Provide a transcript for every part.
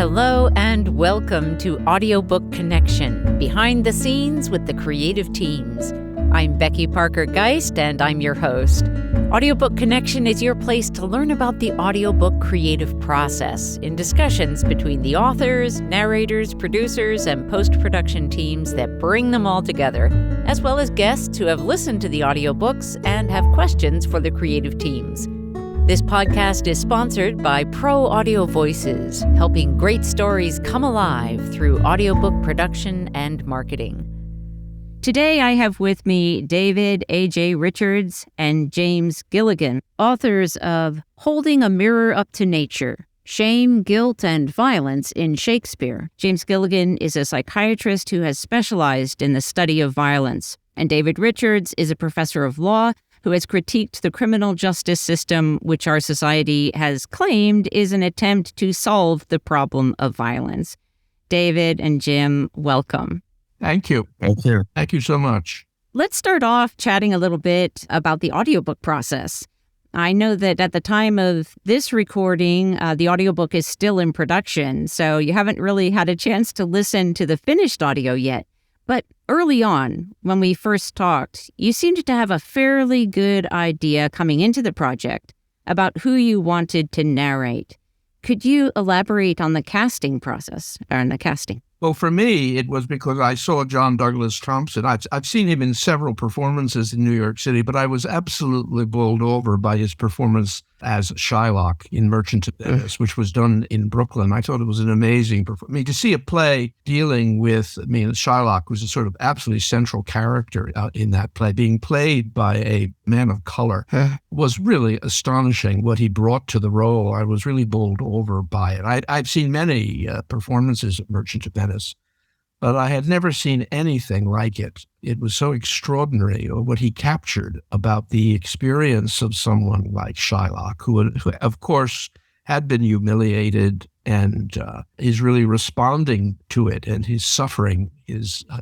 Hello and welcome to Audiobook Connection, behind the scenes with the creative teams. I'm Becky Parker Geist and I'm your host. Audiobook Connection is your place to learn about the audiobook creative process in discussions between the authors, narrators, producers, and post-production teams that bring them all together, as well as guests who have listened to the audiobooks and have questions for the creative teams. This podcast is sponsored by Pro Audio Voices, helping great stories come alive through audiobook production and marketing. Today I have with me David A.J. Richards and James Gilligan, authors of Holding a Mirror Up to Nature, Shame, Guilt, and Violence in Shakespeare. James Gilligan is a psychiatrist who has specialized in the study of violence, and David Richards is a professor of law who has critiqued the criminal justice system, which our society has claimed is an attempt to solve the problem of violence. David and Jim, welcome. Thank you. Thank you. Thank you so much. Let's start off chatting a little bit about the audiobook process. I know that at the time of this recording, the audiobook is still in production, so you haven't really had a chance to listen to the finished audio yet. But early on, when we first talked, you seemed to have a fairly good idea coming into the project about who you wanted to narrate. Could you elaborate on the casting process, or the casting? Well, for me, it was because I saw John Douglas Thompson. I've seen him in several performances in New York City, but I was absolutely bowled over by his performance as Shylock in Merchant of Venice, which was done in Brooklyn. I thought it was an amazing performance. I mean, to see a play dealing with, Shylock was a sort of absolutely central character in that play, being played by a man of color, was really astonishing what he brought to the role. I was really bowled over by it. I've seen many performances of Merchant of Venice, but I had never seen anything like it. It was so extraordinary what he captured about the experience of someone like Shylock, who of course, had been humiliated and is really responding to it, and his suffering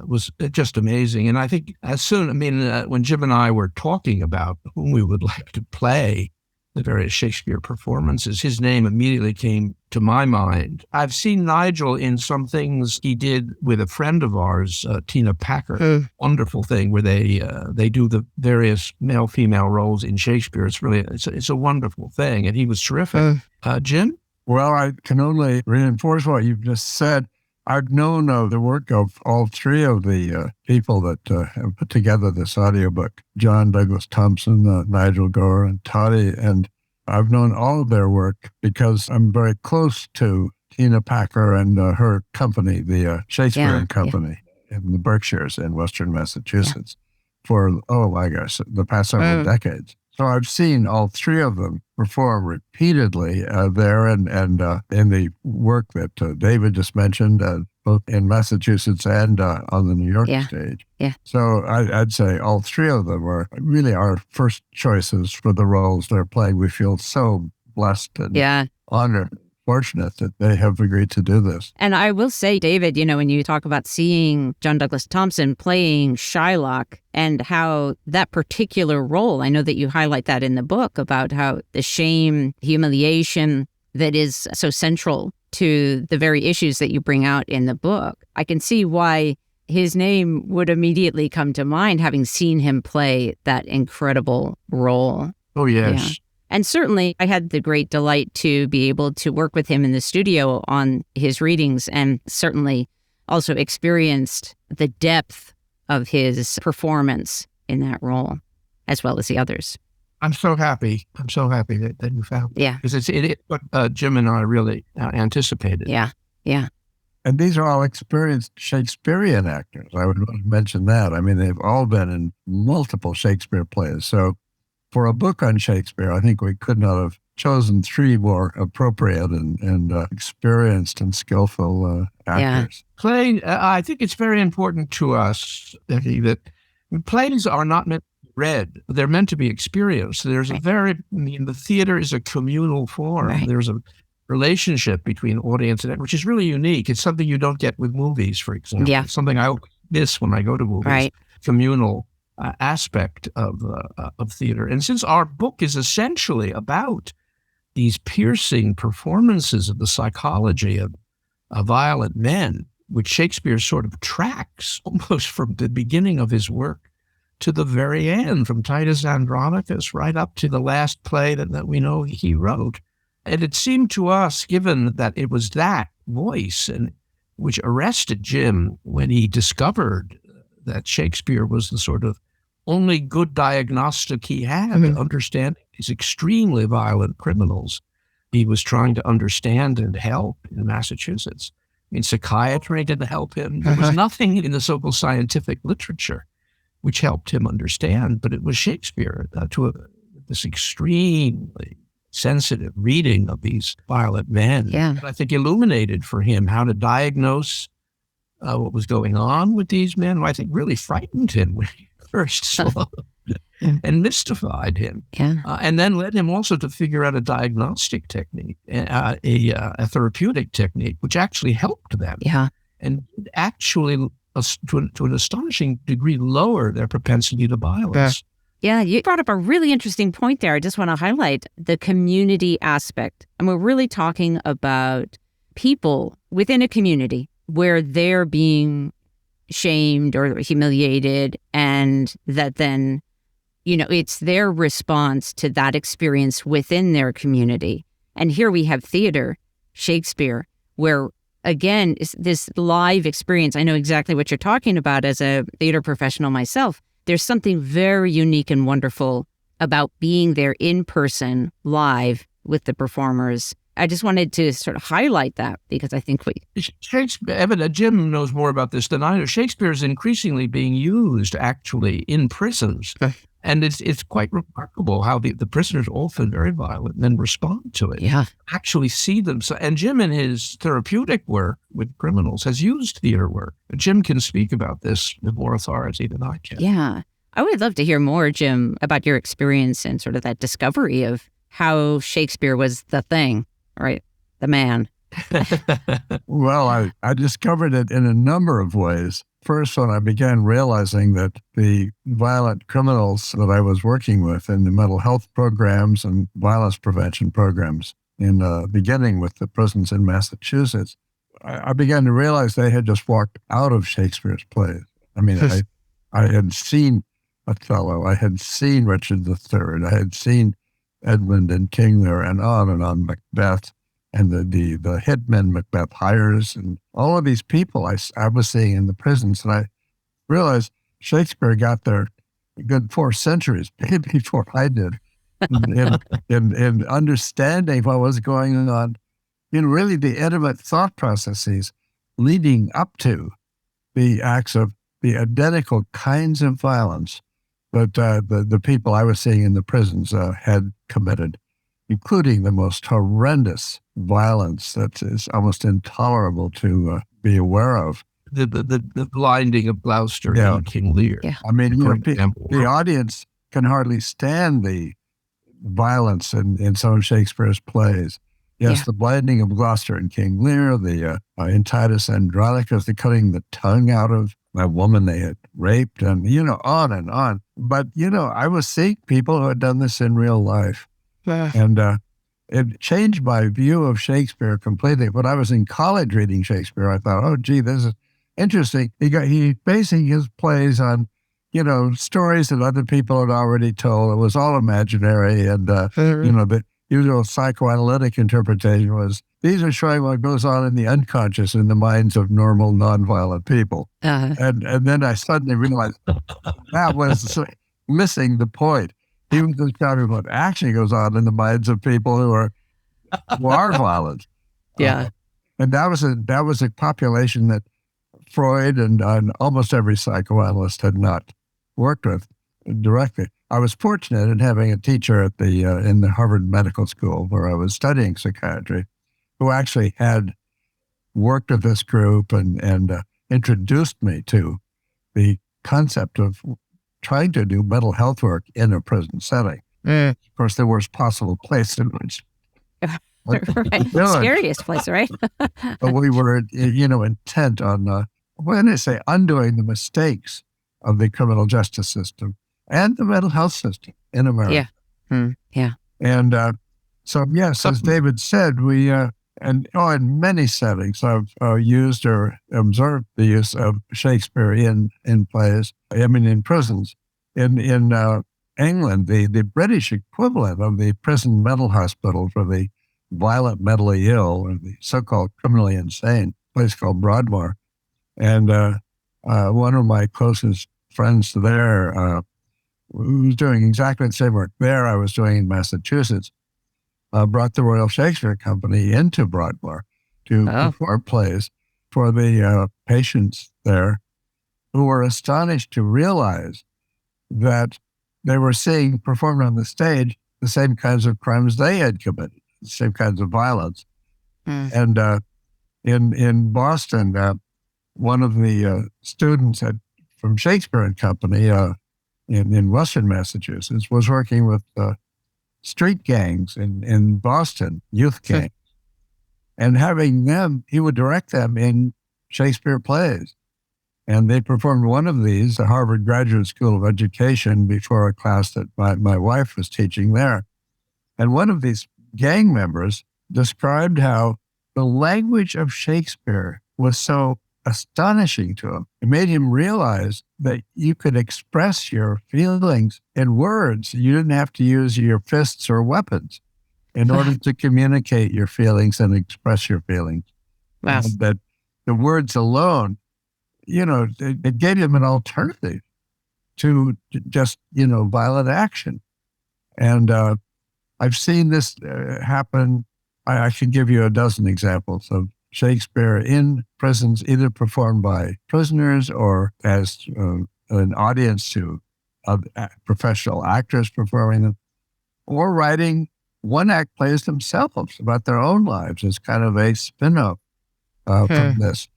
was just amazing. And I think when Jim and I were talking about whom we would like to play the various Shakespeare performances, his name immediately came to my mind. I've seen Nigel in some things he did with a friend of ours, Tina Packer. Wonderful thing where they do the various male-female roles in Shakespeare. It's a wonderful thing, and he was terrific. Jim? Well, I can only reinforce what you've just said. I've known the work of all three of the people that have put together this audiobook, John Douglas Thompson, Nigel Gore, and Toddy, and I've known all of their work because I'm very close to Tina Packer and her company, the Shakespeare Company in the Berkshires in Western Massachusetts for, the past several decades. So I've seen all three of them perform repeatedly there and in the work that David just mentioned, both in Massachusetts and on the New York stage. Yeah. So I'd say all three of them are really our first choices for the roles they're playing. We feel so blessed and honored, fortunate that they have agreed to do this. And I will say, David, when you talk about seeing John Douglas Thompson playing Shylock and how that particular role, I know that you highlight that in the book about how the shame, humiliation that is so central to the very issues that you bring out in the book. I can see why his name would immediately come to mind, having seen him play that incredible role. Oh, yes. Yeah. And certainly, I had the great delight to be able to work with him in the studio on his readings, and certainly also experienced the depth of his performance in that role, as well as the others. I'm so happy. That you found it. Yeah. Because it's what Jim and I really anticipated. Yeah. And these are all experienced Shakespearean actors. I would mention that. They've all been in multiple Shakespeare plays. So for a book on Shakespeare, I think we could not have chosen three more appropriate and experienced and skillful actors. Play, I think it's very important to us, Becky, that plays are not meant to be read. They're meant to be experienced. There's the theater is a communal form. Right. There's a relationship between audience and which is really unique. It's something you don't get with movies, for example. Yeah. It's something I miss when I go to movies. Right. Communal aspect of theater. And since our book is essentially about these piercing performances of the psychology of violent men, which Shakespeare sort of tracks almost from the beginning of his work to the very end, from Titus Andronicus right up to the last play that we know he wrote. And it seemed to us, given that it was that voice and which arrested Jim when he discovered that Shakespeare was the sort of only good diagnostic he had to understand these extremely violent criminals he was trying to understand and help in Massachusetts. I mean, psychiatry didn't help him. There was nothing in the so-called scientific literature which helped him understand, but it was Shakespeare this extremely sensitive reading of these violent men. Yeah. I think illuminated for him how to diagnose what was going on with these men. I think really frightened him when he first saw them and mystified him. Yeah. And then led him also to figure out a diagnostic technique, a therapeutic technique, which actually helped them. Yeah. And actually, to an astonishing degree, lower their propensity to violence. Yeah, you brought up a really interesting point there. I just want to highlight the community aspect. And we're really talking about people within a community where they're being shamed or humiliated, and that then, it's their response to that experience within their community. And here we have theater, Shakespeare, where, again, this live experience. I know exactly what you're talking about as a theater professional myself. There's something very unique and wonderful about being there in person, live with the performers. I just wanted to sort of highlight that because I think Shakespeare, Jim knows more about this than I do. Shakespeare is increasingly being used actually in prisons. And it's quite remarkable how the prisoners, often very violent, then respond to it. Yeah. Actually see them. And Jim, in his therapeutic work with criminals, has used theater work. Jim can speak about this with more authority than I can. Yeah. I would love to hear more, Jim, about your experience and sort of that discovery of how Shakespeare was the thing, right? The man. Well, I discovered it in a number of ways. First, when I began realizing that the violent criminals that I was working with in the mental health programs and violence prevention programs, beginning with the prisons in Massachusetts, I began to realize they had just walked out of Shakespeare's plays. I mean, I had seen Othello, I had seen Richard III, I had seen Edmund and King Lear, and on, Macbeth, and the hitmen Macbeth hires, and all of these people I was seeing in the prisons. And I realized Shakespeare got there a good 4 centuries before I did in understanding what was going on in really the intimate thought processes leading up to the acts of the identical kinds of violence that the people I was seeing in the prisons had committed, including the most horrendous violence that is almost intolerable to be aware of. The blinding of Gloucester and King Lear. Yeah. I mean, the audience can hardly stand the violence in some of Shakespeare's plays. Yes, the blinding of Gloucester and King Lear, in Titus Andronicus, the cutting the tongue out of a woman they had raped, and, on and on. But, I was seeing people who had done this in real life. And it changed my view of Shakespeare completely. When I was in college reading Shakespeare, I thought, oh, gee, this is interesting. He's basing his plays on, stories that other people had already told. It was all imaginary. And, the usual psychoanalytic interpretation was, these are showing what goes on in the unconscious in the minds of normal, nonviolent people. And then I suddenly realized that was missing the point. He was just talking about what actually goes on in the minds of people who are violent. Yeah. And that was a population that Freud and almost every psychoanalyst had not worked with directly. I was fortunate in having a teacher at in the Harvard Medical School where I was studying psychiatry, who actually had worked with this group and introduced me to the concept of trying to do mental health work in a prison setting. Of course, the worst possible place in which scariest place, right? But we were, intent on, when I say undoing the mistakes of the criminal justice system and the mental health system in America. Yeah. Yeah. And so, yes, as David said, we in many settings, I've used or observed the use of Shakespeare in plays. I mean, in prisons. In England, the British equivalent of the prison mental hospital for the violent mentally ill, or the so-called criminally insane, a place called Broadmoor. And one of my closest friends there, who was doing exactly the same work there I was doing in Massachusetts, brought the Royal Shakespeare Company into Broadmoor to perform plays for the patients there, who were astonished to realize that they were seeing performed on the stage the same kinds of crimes they had committed, the same kinds of violence. And in Boston, one of the students from Shakespeare and Company in Western Massachusetts was working with street gangs in Boston, youth gangs. And having them, he would direct them in Shakespeare plays. And they performed one of these at Harvard Graduate School of Education before a class that my wife was teaching there. And one of these gang members described how the language of Shakespeare was so astonishing to him. It made him realize that you could express your feelings in words. You didn't have to use your fists or weapons in order to communicate your feelings and express your feelings. Wow. And that the words alone, it gave him an alternative to just, violent action. And I've seen this happen. I could give you a dozen examples of Shakespeare in prisons, either performed by prisoners or as an audience to professional actors performing them, or writing one-act plays themselves about their own lives as kind of a spin-off from this,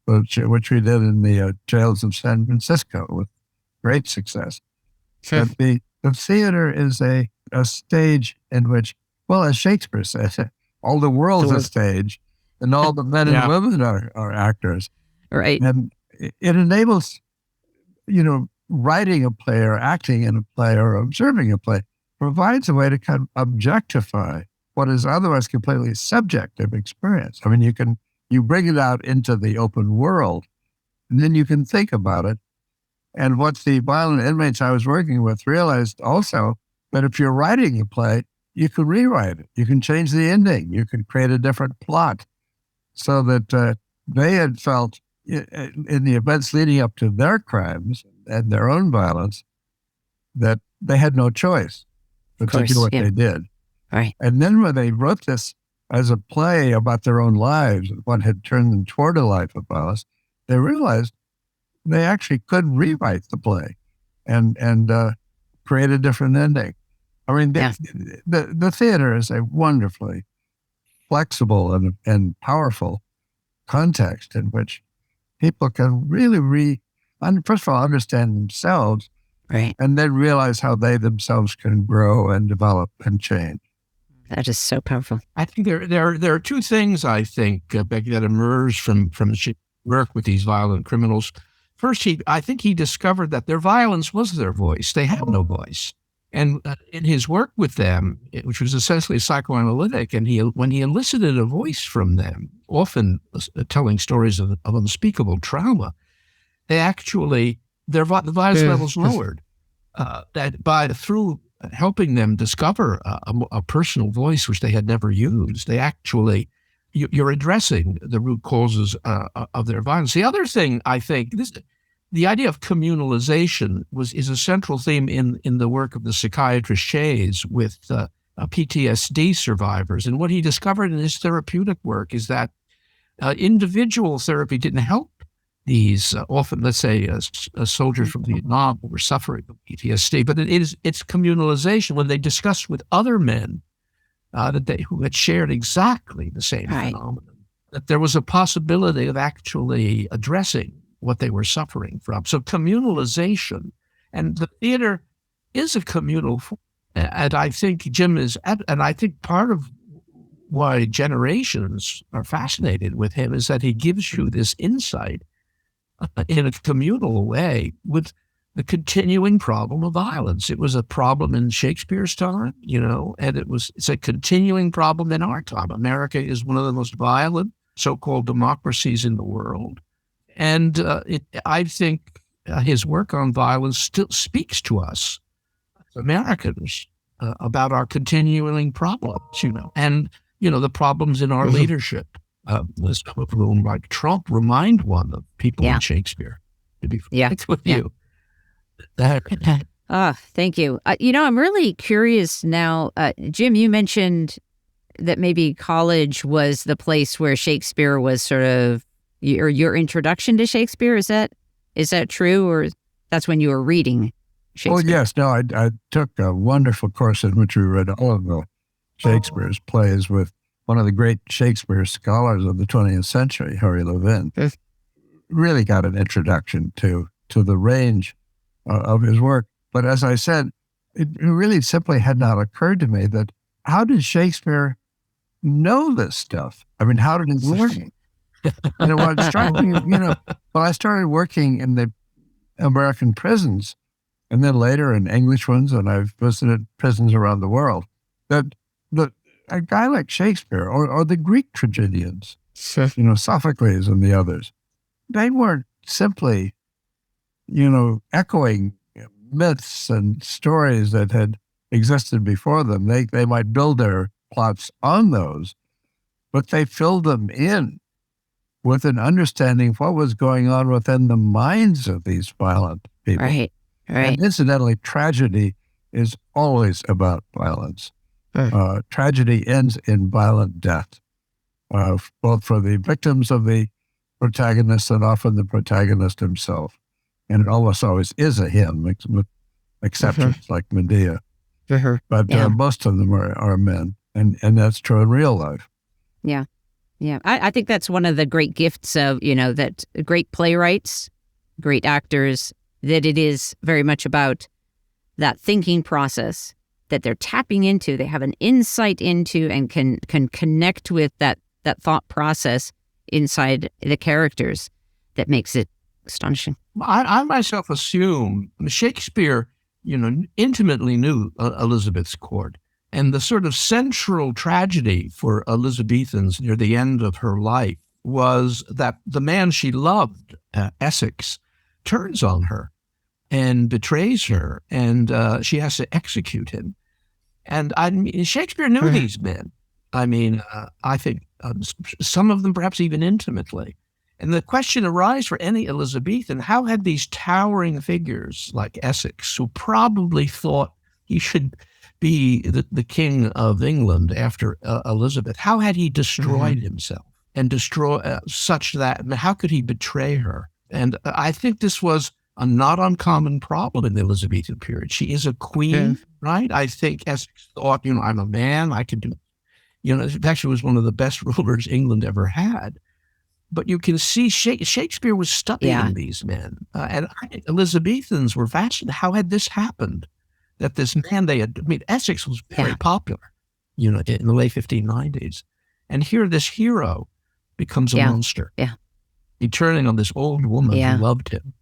which we did in the jails of San Francisco with great success. But the theater is a stage in which, well, as Shakespeare said, all the world's a stage, and all the men and women are actors. Right. And it enables, writing a play or acting in a play or observing a play provides a way to kind of objectify what is otherwise completely subjective experience. I mean, you bring it out into the open world, and then you can think about it. And what the violent inmates I was working with realized also that if you're writing a play, you can rewrite it. You can change the ending. You can create a different plot, so that they had felt in the events leading up to their crimes and their own violence that they had no choice but to do what they did. Right. And then when they wrote this as a play about their own lives and what had turned them toward a life of violence, they realized they actually could rewrite the play and create a different ending. I mean, the theater is a wonderfully flexible and powerful context in which people can really first of all, understand themselves, right, and then realize how they themselves can grow and develop and change. That is so powerful. I think there are two things, I think, Becky, that emerge from the work with these violent criminals. First, I think he discovered that their violence was their voice. They had no voice. And in his work with them, which was essentially psychoanalytic, and when he elicited a voice from them, often telling stories of unspeakable trauma, they actually, the violence levels lowered. Through helping them discover a personal voice which they had never used, they actually, you're addressing the root causes of their violence. The other thing, I think, the idea of communalization is a central theme in the work of the psychiatrist Shays with PTSD survivors. And what he discovered in his therapeutic work is that individual therapy didn't help these often, let's say, soldiers from Vietnam who were suffering from PTSD, but it's communalization when they discussed with other men who had shared exactly the same phenomenon, that there was a possibility of actually addressing what they were suffering from. So communalization, and the theater is a communal form. And I think Jim and I think part of why generations are fascinated with him is that he gives you this insight in a communal way with the continuing problem of violence. It was a problem in Shakespeare's time, and it's a continuing problem in our time. America is one of the most violent so-called democracies in the world. And I think his work on violence still speaks to us, Americans, about our continuing problems, and, the problems in our leadership. Some of whom, like Trump, remind one of people in Shakespeare, to be frank with you. Thank you. I'm really curious now. Jim, you mentioned that maybe college was the place where Shakespeare was sort of your introduction to Shakespeare. Is that true, or that's when you were reading Shakespeare? Oh, yes. No, I took a wonderful course in which we read all of Shakespeare's plays with one of the great Shakespeare scholars of the 20th century, Harry Levin. Really got an introduction to the range of his work. But as I said, it really simply had not occurred to me that how did Shakespeare know this stuff? I mean, how did he learn it? What struck me, when I started working in the American prisons, and then later in English ones, and I've visited prisons around the world, that a guy like Shakespeare or the Greek tragedians, Sophocles and the others, they weren't simply, echoing myths and stories that had existed before them. They might build their plots on those, but they filled them in with an understanding of what was going on within the minds of these violent people. Right. And incidentally, tragedy is always about violence. Tragedy ends in violent death, both for the victims of the protagonist and often the protagonist himself. And it almost always is a him, with exceptions like Medea. But most of them are men, and that's true in real life. Yeah. I think that's one of the great gifts of, that great playwrights, great actors, that it is very much about that thinking process that they're tapping into, they have an insight into, and can connect with that thought process inside the characters that makes it astonishing. I myself assume Shakespeare, intimately knew Elizabeth's court. And the sort of central tragedy for Elizabethans near the end of her life was that the man she loved, Essex, turns on her and betrays her, and she has to execute him. And Shakespeare knew these men. I think some of them perhaps even intimately. And the question arises for any Elizabethan, how had these towering figures like Essex, who probably thought he should be the king of England after Elizabeth, how had he destroyed himself and such that, how could he betray her? And I think this was a not uncommon problem in the Elizabethan period. She is a queen, right? I think Essex thought, I'm a man, I can do, in fact, she was one of the best rulers England ever had. But you can see Shakespeare was studying these men. And Elizabethans were fascinated. How had this happened? That this man Essex was very popular, in the late 1590s. And here this hero becomes a monster. He turning on this old woman who loved him.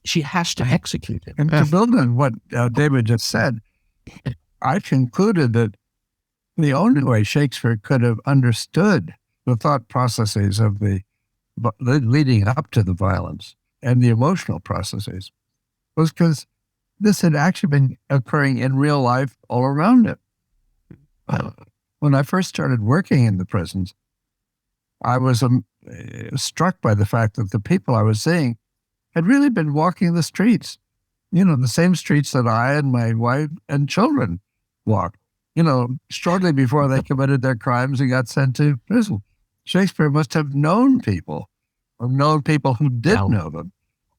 She has to execute him. And to build on what David just said, I concluded that the only way Shakespeare could have understood the thought processes of the leading up to the violence and the emotional processes was because this had actually been occurring in real life all around him. When I first started working in the prisons, I was struck by the fact that the people I was seeing had really been walking the streets, the same streets that I and my wife and children walked, shortly before they committed their crimes and got sent to prison. Shakespeare must have known people, or known people who did know them,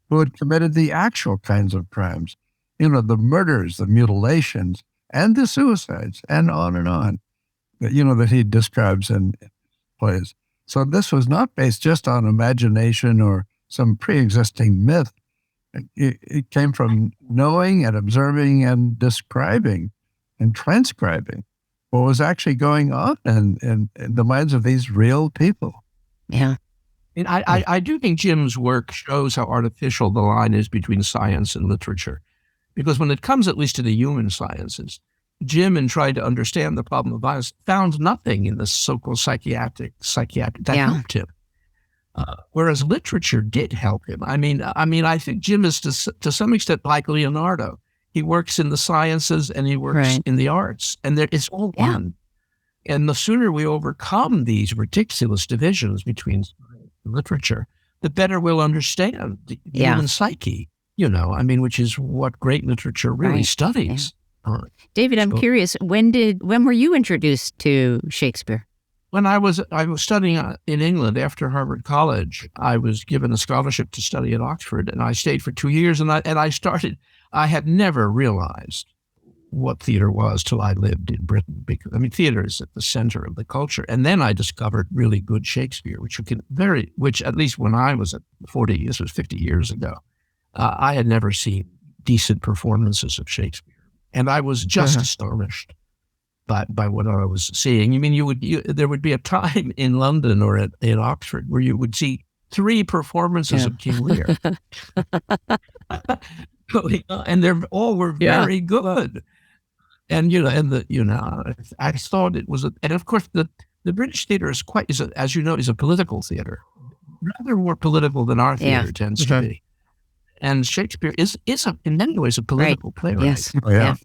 who had committed the actual kinds of crimes, the murders, the mutilations, and the suicides, and on, that he describes in plays. So this was not based just on imagination or some pre-existing myth. It came from knowing and observing and describing and transcribing what was actually going on in the minds of these real people. Yeah. And I do think Jim's work shows how artificial the line is between science and literature. Because when it comes at least to the human sciences, Jim, in trying to understand the problem of violence, found nothing in the so-called psychiatric that helped him. Whereas literature did help him. I mean, I think Jim is to some extent like Leonardo. He works in the sciences and he works in the arts, and it's all one. And the sooner we overcome these ridiculous divisions between literature, the better we'll understand the human psyche, which is what great literature really studies. Yeah. David, I'm curious, when were you introduced to Shakespeare? When I was studying in England after Harvard College, I was given a scholarship to study at Oxford, and I stayed for 2 years, and I had never realized what theater was till I lived in Britain, because theater is at the center of the culture. And then I discovered really good Shakespeare, which at least when I was at 40, this was 50 years ago, I had never seen decent performances of Shakespeare. And I was just astonished by what I was seeing. There would be a time in London or in Oxford where you would see 3 performances of King Lear. And they all were very good. And I thought it was, and of course the British theater is as you know, is a political theater, rather more political than our theater tends to be. And Shakespeare is in many ways a political playwright. Yes. Oh, yeah.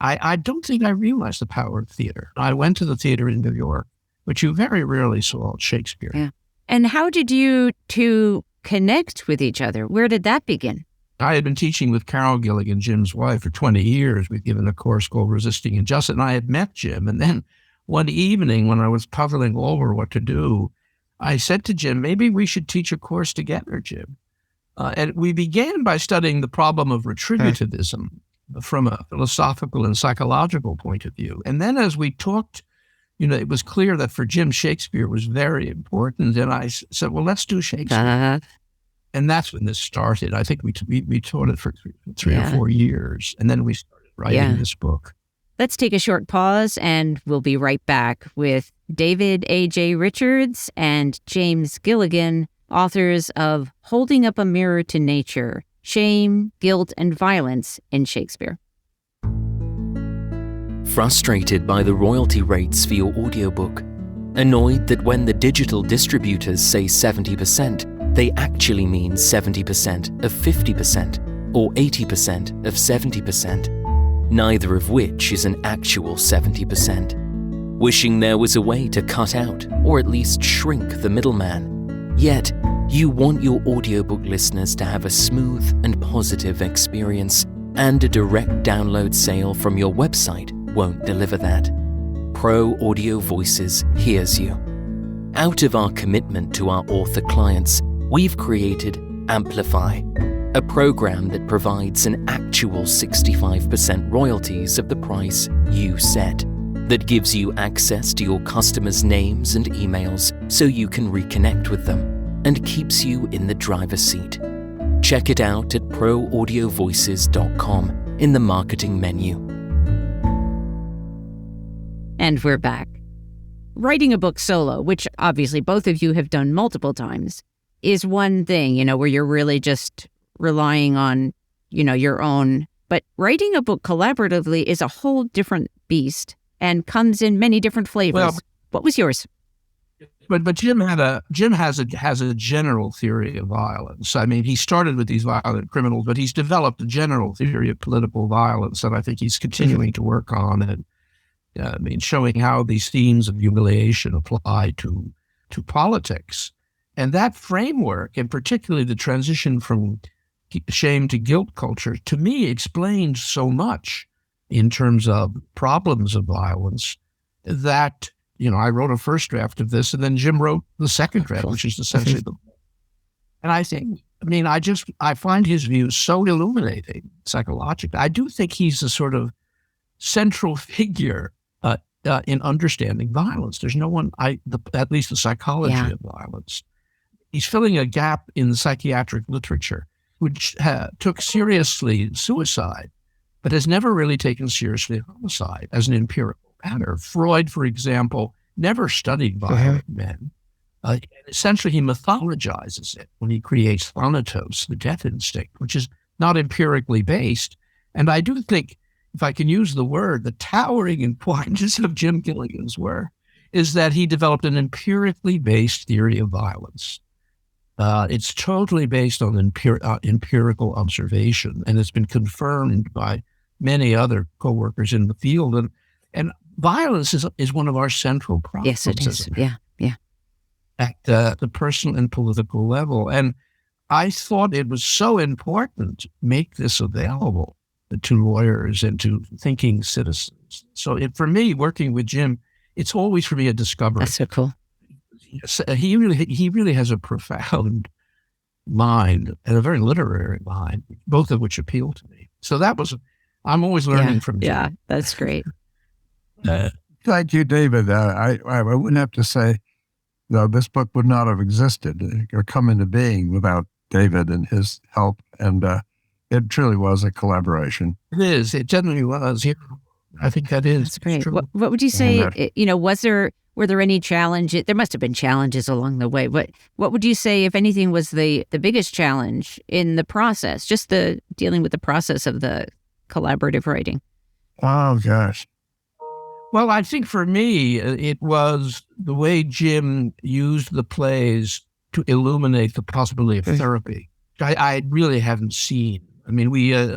I don't think I realized the power of theater. I went to the theater in New York, but you very rarely saw Shakespeare. Yeah. And how did you two connect with each other? Where did that begin? I had been teaching with Carol Gilligan, Jim's wife, for 20 years. We'd given a course called Resisting Injustice, and I had met Jim. And then one evening when I was puzzling over what to do, I said to Jim, maybe we should teach a course together, Jim. And we began by studying the problem of retributivism from a philosophical and psychological point of view. And then as we talked, it was clear that for Jim, Shakespeare was very important. And I said, well, let's do Shakespeare. And that's when this started. I think we taught it for three or 4 years. And then we started writing this book. Let's take a short pause, and we'll be right back with David A.J. Richards and James Gilligan, authors of Holding Up a Mirror to Nature, Shame, Guilt, and Violence in Shakespeare. Frustrated by the royalty rates for your audiobook? Annoyed that when the digital distributors say 70%, they actually mean 70% of 50% or 80% of 70%, neither of which is an actual 70%. Wishing there was a way to cut out or at least shrink the middleman. Yet, you want your audiobook listeners to have a smooth and positive experience, and a direct download sale from your website won't deliver that. Pro Audio Voices hears you. Out of our commitment to our author clients, we've created Amplify, a program that provides an actual 65% royalties of the price you set, that gives you access to your customers' names and emails so you can reconnect with them, and keeps you in the driver's seat. Check it out at proaudiovoices.com in the marketing menu. And we're back. Writing a book solo, which obviously both of you have done multiple times, is one thing, where you're really just relying on, your own. But writing a book collaboratively is a whole different beast and comes in many different flavors. Well, what was yours? But Jim has a general theory of violence. He started with these violent criminals, but he's developed a general theory of political violence that I think he's continuing to work on, and showing how these themes of humiliation apply to politics. And that framework, and particularly the transition from shame to guilt culture, to me explained so much in terms of problems of violence that, I wrote a first draft of this, and then Jim wrote the second draft, which is essentially the book. And I think, I find his views so illuminating psychologically. I do think he's a sort of central figure in understanding violence. There's no one, at least the psychology of violence. He's filling a gap in the psychiatric literature, which took seriously suicide, but has never really taken seriously homicide as an empirical matter. Freud, for example, never studied violent men. Essentially, he mythologizes it when he creates Thanatos, the death instinct, which is not empirically based. And I do think, if I can use the word, the towering importance of Jim Gilligan's work is that he developed an empirically based theory of violence. It's totally based on empirical observation, and it's been confirmed by many other co-workers in the field. And violence is one of our central problems. Yes, it is. Yeah. At the personal and political level. And I thought it was so important to make this available to lawyers and to thinking citizens. So for me, working with Jim, it's always for me a discovery. That's so cool. He really has a profound mind and a very literary mind, both of which appeal to me. So I'm always learning from Jim. Yeah, that's great. Thank you, David. I wouldn't have to say, no, this book would not have existed or come into being without David and his help. And it truly was a collaboration. It is. It generally was. Yeah. I think that is. That's great. What would you say, were there any challenges? There must have been challenges along the way. What would you say, if anything, was the biggest challenge in the process, just the dealing with the process of the collaborative writing? Oh, gosh. Well, I think for me, it was the way Jim used the plays to illuminate the possibility of therapy. I really haven't seen. I mean,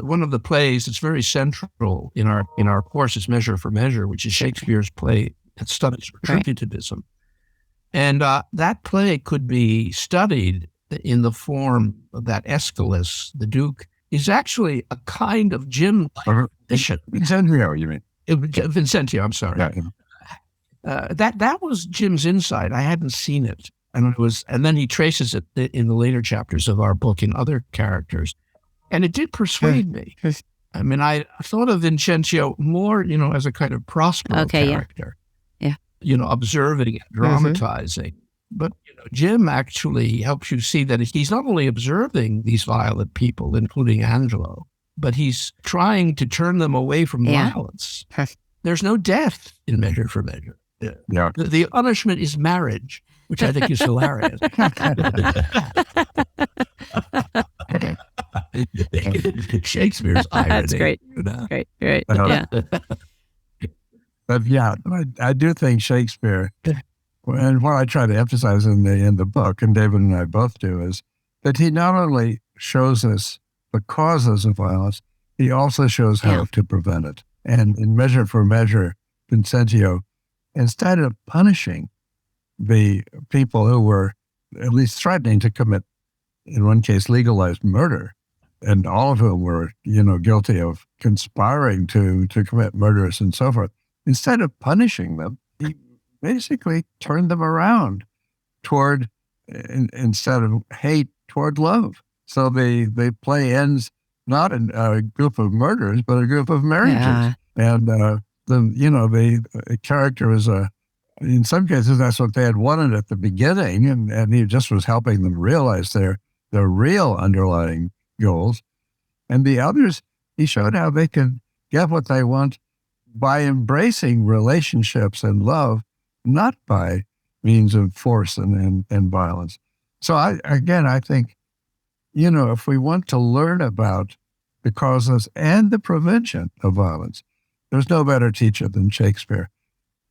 one of the plays that's very central in our course is Measure for Measure, which is Shakespeare's play that studies retributivism. And that play could be studied in the form of that Aeschylus, the Duke, is actually a kind of Jim vision. Vincentio, you mean? Vincentio, I'm sorry. Yeah. That was Jim's insight. I hadn't seen it. And then he traces it in the later chapters of our book in other characters. And it did persuade me. I mean, I thought of Vincentio more, as a kind of Prospero character. Yeah. Observing and dramatizing. But, Jim actually helps you see that he's not only observing these violent people, including Angelo, but he's trying to turn them away from violence. There's no death in Measure for Measure. Yeah. The punishment is marriage, which I think is hilarious. Shakespeare's irony. That's great. Great. Yeah. But yeah, I do think Shakespeare, and what I try to emphasize in the book, and David and I both do, is that he not only shows us the causes of violence, he also shows how to prevent it. And in Measure for Measure, Vincentio, instead of punishing the people who were at least threatening to commit, in one case, legalized murder, and all of whom were, guilty of conspiring to commit murders and so forth, instead of punishing them, he basically turned them around toward, instead of hate, toward love. So the play ends not in a group of murders, but a group of marriages. Yeah. And the character is in some cases, that's what they had wanted at the beginning, and he just was helping them realize their real underlying goals. And the others, he showed how they can get what they want by embracing relationships and love, not by means of force and violence. So I think, if we want to learn about the causes and the prevention of violence, there's no better teacher than Shakespeare.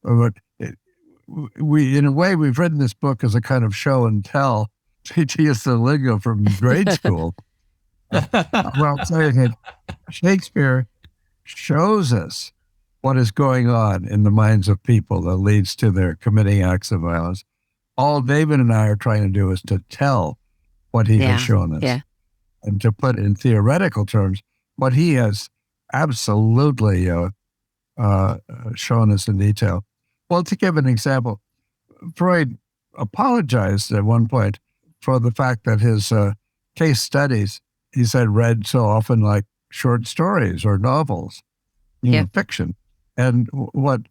But in a way, we've written this book as a kind of show and tell, teaching us the lingo from grade school. Well, saying it, Shakespeare shows us what is going on in the minds of people that leads to their committing acts of violence. All David and I are trying to do is to tell what he has shown us, and to put in theoretical terms what he has absolutely shown us in detail. Well, to give an example, Freud apologized at one point for the fact that his case studies, he said, read so often like short stories or novels, fiction. And what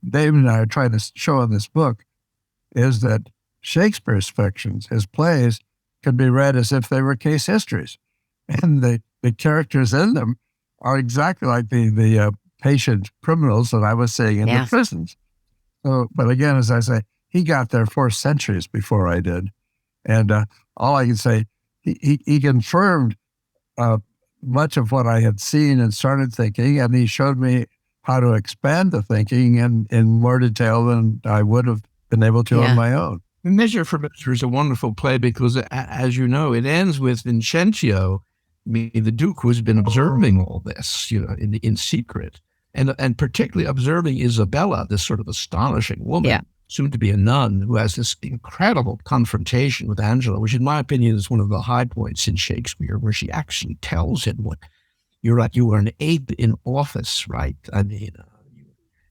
David and I are trying to show in this book is that Shakespeare's fictions, his plays, can be read as if they were case histories. And the characters in them are exactly like the patient criminals that I was seeing in the prisons. So, but again, as I say, he got there 4 centuries before I did. And all I can say, he confirmed much of what I had seen and started thinking, and he showed me how to expand the thinking in more detail than I would have been able to on my own. Measure for Measure is a wonderful play because, as you know, it ends with Vincentio, the Duke, who's been observing all this, in secret, and particularly observing Isabella, this sort of astonishing woman, soon to be a nun, who has this incredible confrontation with Angelo, which in my opinion is one of the high points in Shakespeare, where she actually tells him what you are an ape in office, right? I mean,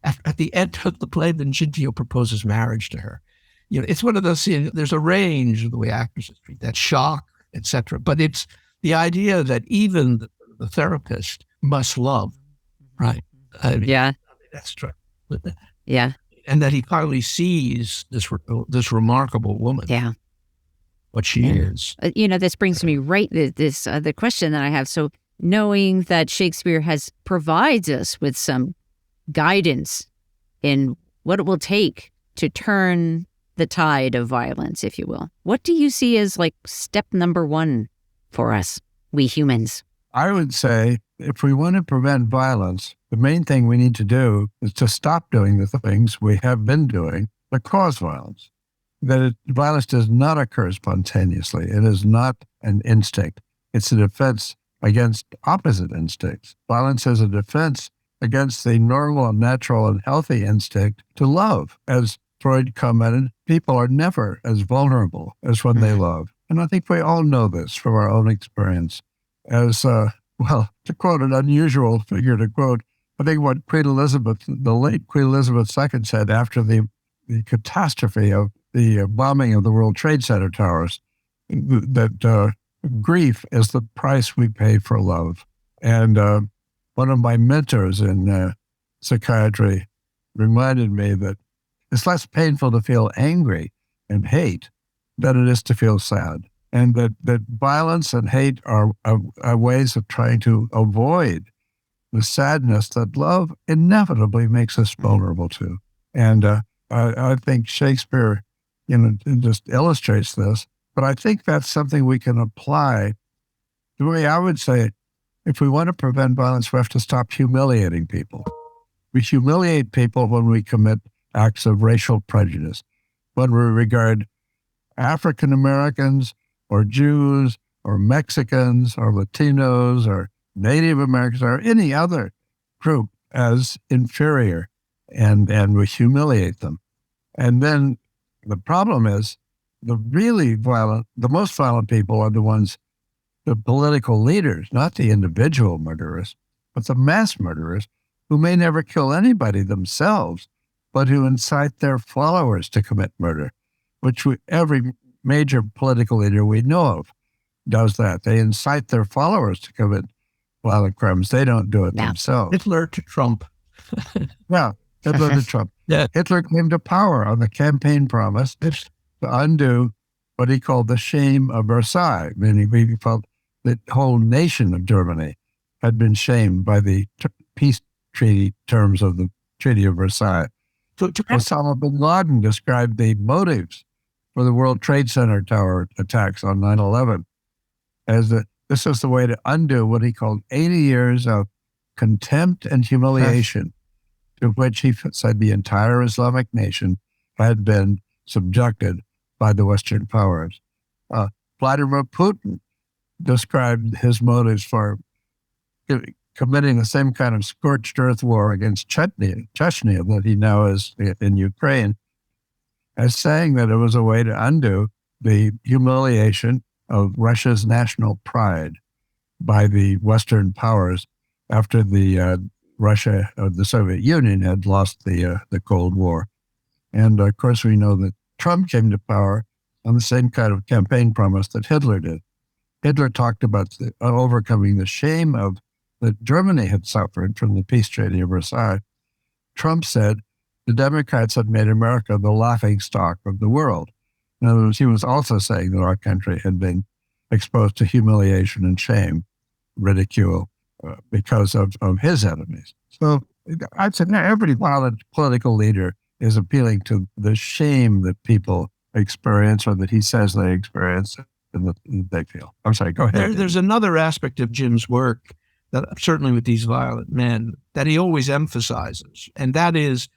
at the end of the play, Vincentio proposes marriage to her. It's one of those scenes. There's a range of the way actresses treat that, shock, etc. But it's the idea that even the therapist must love, right? I mean, that's true. Yeah. And that he finally sees this remarkable woman. Yeah. What she is. This brings me right to the question that I have. So knowing that Shakespeare provides us with some guidance in what it will take to turn the tide of violence, if you will, what do you see as like step number 1 for us, we humans? I would say if we want to prevent violence, the main thing we need to do is to stop doing the things we have been doing that cause violence. Violence does not occur spontaneously. It is not an instinct. It's a defense against opposite instincts. Violence is a defense against the normal, natural, and healthy instinct to love. As Freud commented, people are never as vulnerable as when they love. And I think we all know this from our own experience. As, to quote an unusual figure to quote, I think what the late Queen Elizabeth II said after the catastrophe of the bombing of the World Trade Center towers, that grief is the price we pay for love. And one of my mentors in psychiatry reminded me that it's less painful to feel angry and hate than it is to feel sad. And that violence and hate are ways of trying to avoid the sadness that love inevitably makes us vulnerable to. And I think Shakespeare, just illustrates this. But I think that's something we can apply. The way I would say, if we want to prevent violence, we have to stop humiliating people. We humiliate people when we commit acts of racial prejudice, when we regard African Americans or Jews or Mexicans or Latinos or Native Americans or any other group as inferior, and we humiliate them. And then the problem is the most violent people are the political leaders, not the individual murderers, but the mass murderers who may never kill anybody themselves, but who incite their followers to commit murder, which every major political leader we know of does that. They incite their followers to commit violent crimes. They don't do it themselves. Hitler to Trump. Hitler to Trump. Yeah. Hitler came to power on the campaign promise to undo what he called the shame of Versailles, meaning he felt the whole nation of Germany had been shamed by the peace treaty terms of the Treaty of Versailles. Osama bin Laden described the motives for the World Trade Center tower attacks on 9/11 as this is the way to undo what he called 80 years of contempt and humiliation to which he said the entire Islamic nation had been subjected by the Western powers. Vladimir Putin described his motives for committing the same kind of scorched earth war against Chechnya that he now is in Ukraine, as saying that it was a way to undo the humiliation of Russia's national pride by the Western powers after the Soviet Union had lost the Cold War. And of course, we know that Trump came to power on the same kind of campaign promise that Hitler did. Hitler talked about overcoming the shame that Germany had suffered from the peace treaty of Versailles. Trump said the Democrats had made America the laughingstock of the world. In other words, he was also saying that our country had been exposed to humiliation and shame, ridicule, because of his enemies. So I'd say every violent political leader is appealing to the shame that people experience or that he says they experience and that they feel. I'm sorry, go ahead. There's another aspect of Jim's work that certainly with these violent men that he always emphasizes, and that is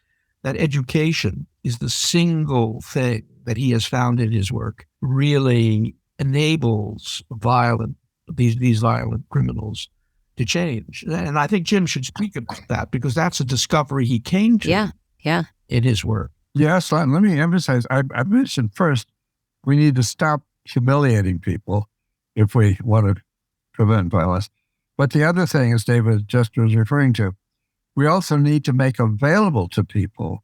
that education is the single thing that he has found in his work really enables these violent criminals to change. And I think Jim should speak about that because that's a discovery he came to in his work. Yes, let me emphasize, I mentioned first, we need to stop humiliating people if we want to prevent violence. But the other thing, as David just was referring to, we also need to make available to people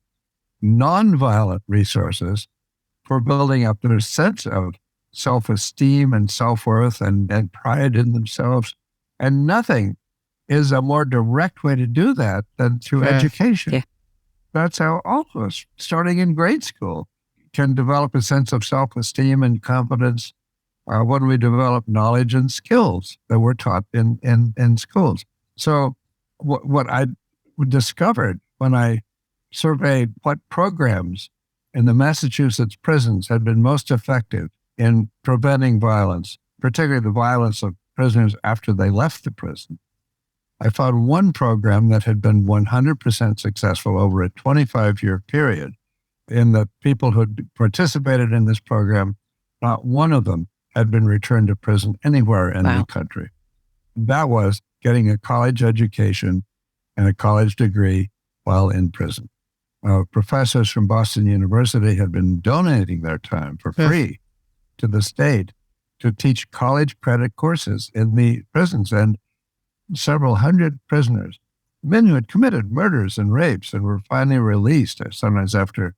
nonviolent resources for building up their sense of self-esteem and self-worth and pride in themselves. And nothing is a more direct way to do that than through education. Yeah. That's how all of us, starting in grade school, can develop a sense of self-esteem and confidence when we develop knowledge and skills that we're taught in schools. So what I discovered when I surveyed what programs in the Massachusetts prisons had been most effective in preventing violence, particularly the violence of prisoners after they left the prison, I found one program that had been 100% successful over a 25-year period. In the people who had participated in this program, not one of them had been returned to prison anywhere in the country. That was getting a college education and a college degree while in prison. Professors from Boston University had been donating their time for free to the state to teach college credit courses in the prisons, and several hundred prisoners, men who had committed murders and rapes and were finally released, sometimes after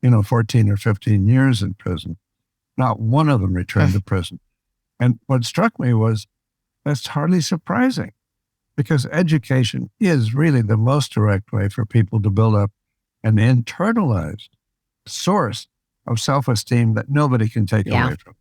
14 or 15 years in prison. Not one of them returned to prison. And what struck me was that's hardly surprising, because education is really the most direct way for people to build up an internalized source of self-esteem that nobody can take away from.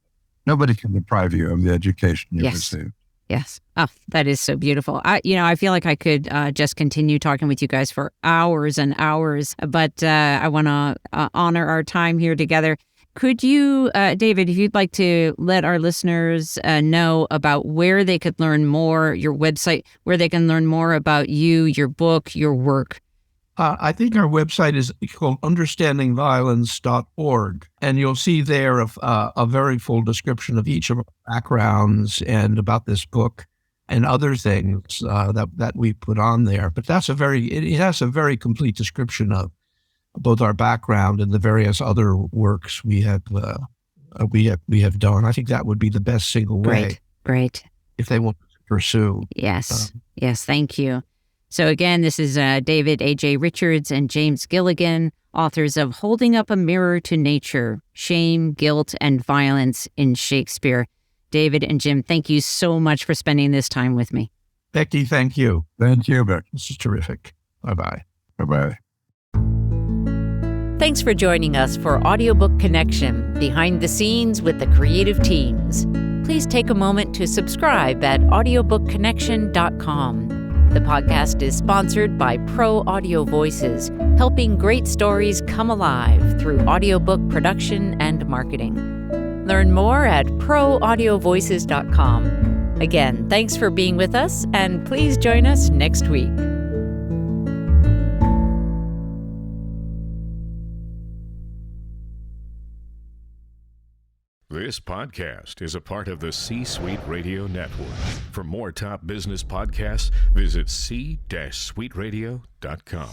Nobody can deprive you of the education you receive. Yes. Oh, that is so beautiful. I feel like I could just continue talking with you guys for hours and hours, but I want to honor our time here together. Could you, David, if you'd like to let our listeners know about where they could learn more, your website, where they can learn more about you, your book, your work? I think our website is called understandingviolence.org, and you'll see there a very full description of each of our backgrounds and about this book and other things that we put on there. But it has a very complete description of both our background and the various other works we have done. I think that would be the best single way. Great. If they want to pursue. Yes. Thank you. So again, this is David A.J. Richards and James Gilligan, authors of Holding Up a Mirror to Nature, Shame, Guilt, and Violence in Shakespeare. David and Jim, thank you so much for spending this time with me. Becky, thank you. Thank you, Beck. This is terrific. Bye-bye. Bye-bye. Thanks for joining us for Audiobook Connection, behind the scenes with the creative teams. Please take a moment to subscribe at audiobookconnection.com. The podcast is sponsored by Pro Audio Voices, helping great stories come alive through audiobook production and marketing. Learn more at proaudiovoices.com. Again, thanks for being with us, and please join us next week. This podcast is a part of the C-Suite Radio Network. For more top business podcasts, visit c-suiteradio.com.